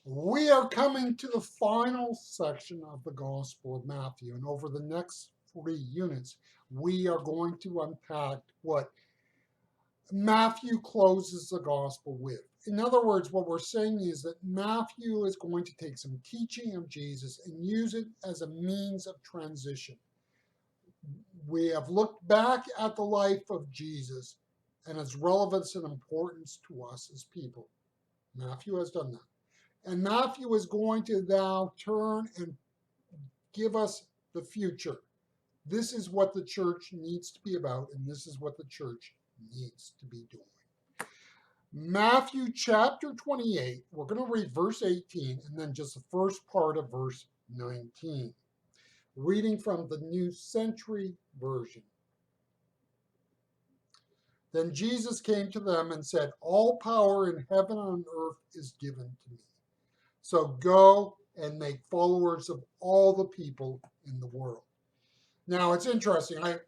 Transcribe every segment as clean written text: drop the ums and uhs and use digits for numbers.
We are coming to the final section of the Gospel of Matthew, and over the next 3 units, we are going to unpack what Matthew closes the Gospel with. In other words, what we're saying is that Matthew is going to take some teaching of Jesus and use it as a means of transition. We have looked back at the life of Jesus and its relevance and importance to us as people. Matthew has done that. And Matthew is going to now turn and give us the future. This is what the church needs to be about, and this is what the church needs to be doing. Matthew chapter 28, we're going to read verse 18 and then just the first part of verse 19. Reading from the New Century Version. Then Jesus came to them and said, "All power in heaven and on earth is given to me. So go and make followers of all the people in the world." Now, it's interesting. I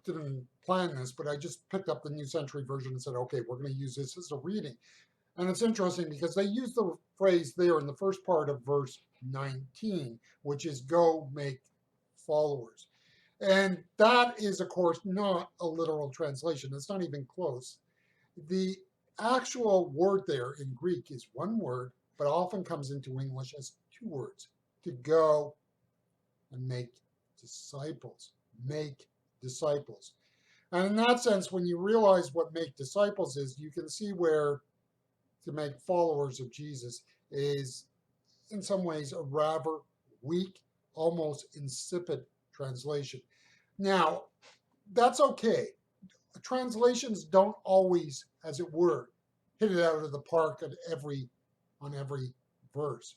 didn't plan this, but I just picked up the New Century Version and said, okay, we're going to use this as a reading. And it's interesting because they use the phrase there in the first part of verse 19, which is go make followers. And that is, of course, not a literal translation. It's not even close. The actual word there in Greek is one word, but often comes into English as two words: to go and make disciples. Make disciples. And in that sense, when you realize what make disciples is, you can see where to make followers of Jesus is, in some ways, a rather weak, almost insipid translation. Now, that's okay. Translations don't always, as it were, hit it out of the park on every verse.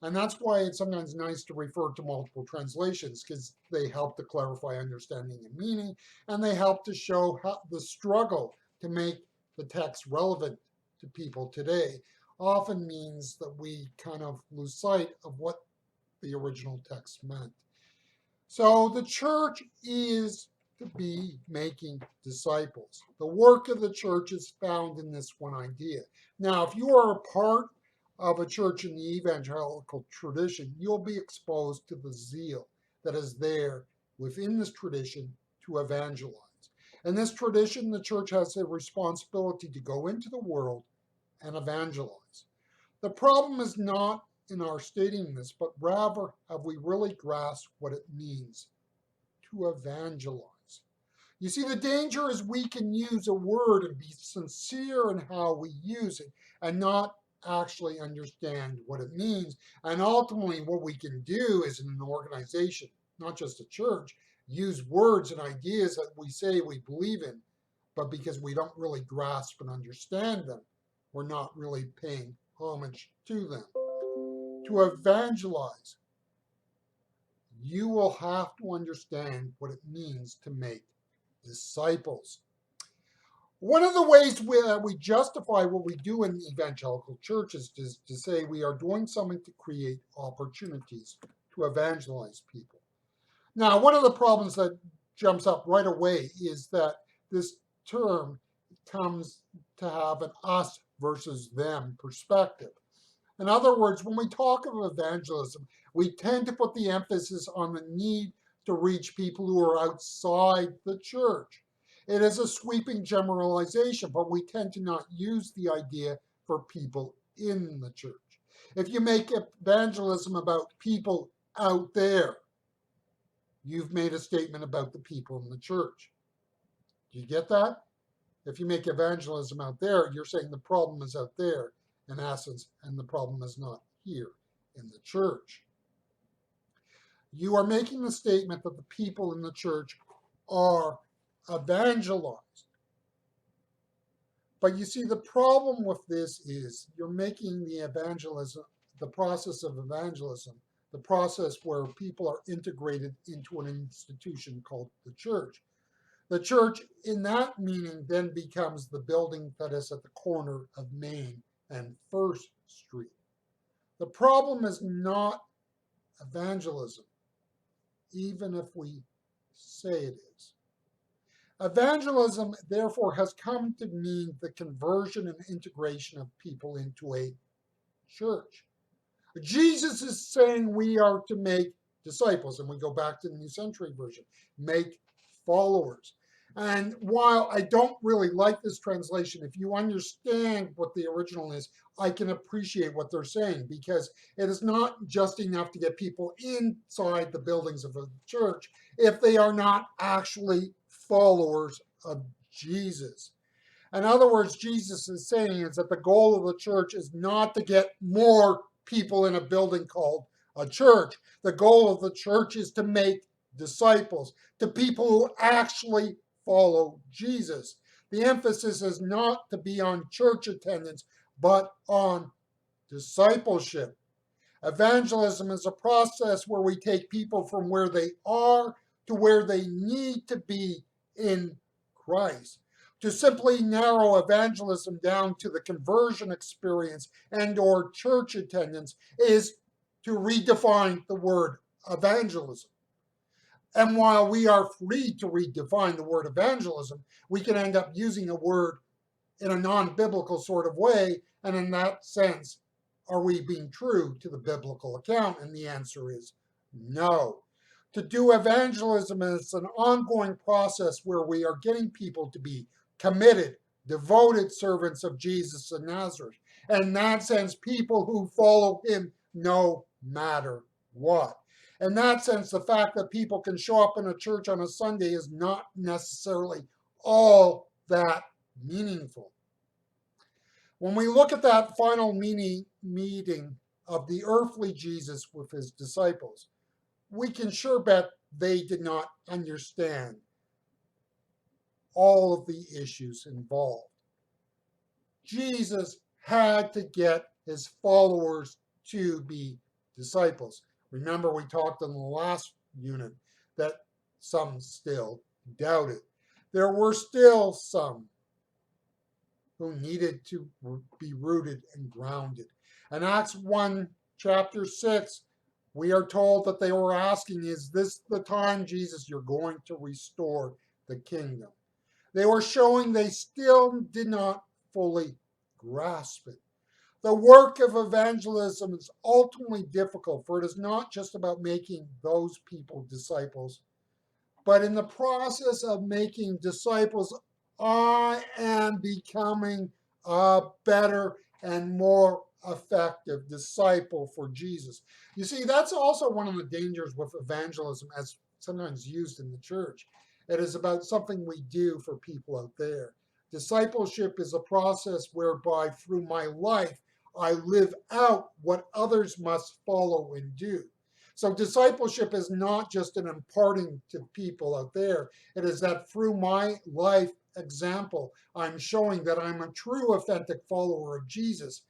And that's why it's sometimes nice to refer to multiple translations, because they help to clarify understanding and meaning, and they help to show how the struggle to make the text relevant to people today often means that we kind of lose sight of what the original text meant. So the church is to be making disciples. The work of the church is found in this one idea. Now, if you are a part of a church in the evangelical tradition, you'll be exposed to the zeal that is there within this tradition to evangelize. In this tradition, the church has a responsibility to go into the world and evangelize. The problem is not in our stating this, but rather have we really grasped what it means to evangelize. You see, the danger is we can use a word and be sincere in how we use it and not actually understand what it means. And ultimately, what we can do is in an organization, not just a church, use words and ideas that we say we believe in, but because we don't really grasp and understand them, we're not really paying homage to them. To evangelize, you will have to understand what it means to make disciples. One of the ways we justify what we do in evangelical churches is to say we are doing something to create opportunities to evangelize people. Now, one of the problems that jumps up right away is that this term comes to have an us versus them perspective. In other words, when we talk of evangelism, we tend to put the emphasis on the need to reach people who are outside the church. It is a sweeping generalization, but we tend to not use the idea for people in the church. If you make evangelism about people out there, you've made a statement about the people in the church. Do you get that? If you make evangelism out there, you're saying the problem is out there, in essence, and the problem is not here in the church. You are making the statement that the people in the church are evangelized. But you see, the problem with this is you're making the evangelism, the process of evangelism, the process where people are integrated into an institution called the church. The church, in that meaning, then becomes the building that is at the corner of Main and First Street. The problem is not evangelism, even if we say it is. Evangelism, therefore, has come to mean the conversion and integration of people into a church. Jesus is saying we are to make disciples, and we go back to the New Century Version, make followers. And while I don't really like this translation, if you understand what the original is, I can appreciate what they're saying, because it is not just enough to get people inside the buildings of a church if they are not actually followers of Jesus. In other words, Jesus is saying is that the goal of the church is not to get more people in a building called a church. The goal of the church is to make disciples, to people who actually follow Jesus. The emphasis is not to be on church attendance, but on discipleship. Evangelism is a process where we take people from where they are to where they need to be in Christ. To simply narrow evangelism down to the conversion experience and or church attendance is to redefine the word evangelism. And while we are free to redefine the word evangelism, we can end up using a word in a non-biblical sort of way, and in that sense, are we being true to the biblical account? And the answer is no. To do evangelism is an ongoing process where we are getting people to be committed, devoted servants of Jesus of Nazareth. And in that sense, people who follow him no matter what. In that sense, the fact that people can show up in a church on a Sunday is not necessarily all that meaningful. When we look at that final meeting of the earthly Jesus with his disciples, we can sure bet they did not understand all of the issues involved. Jesus had to get his followers to be disciples. Remember, we talked in the last unit that some still doubted. There were still some who needed to be rooted and grounded. In Acts 1, chapter 6, we are told that they were asking, is this the time, Jesus, you're going to restore the kingdom? They were showing they still did not fully grasp it. The work of evangelism is ultimately difficult, for it is not just about making those people disciples, but in the process of making disciples, I am becoming a better and more effective disciple for Jesus. You see, that's also one of the dangers with evangelism as sometimes used in the church. It is about something we do for people out there. Discipleship is a process whereby through my life, I live out what others must follow and do. So discipleship is not just an imparting to people out there. It is that through my life example, I'm showing that I'm a true, authentic follower of Jesus.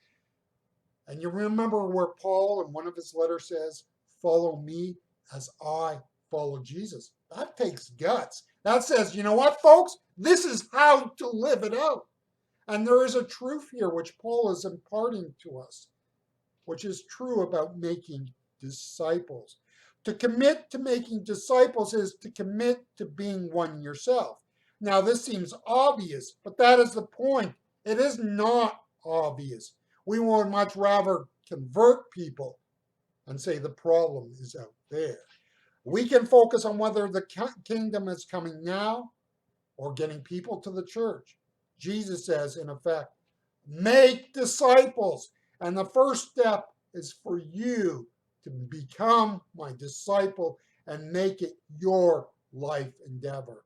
And you remember where Paul in one of his letters says, follow me as I follow Jesus. That takes guts. That says, you know what, folks? This is how to live it out. And there is a truth here which Paul is imparting to us, which is true about making disciples. To commit to making disciples is to commit to being one yourself. Now, this seems obvious, but that is the point. It is not obvious. We would much rather convert people and say the problem is out there. We can focus on whether the kingdom is coming now or getting people to the church. Jesus says, in effect, make disciples. And the first step is for you to become my disciple and make it your life endeavor.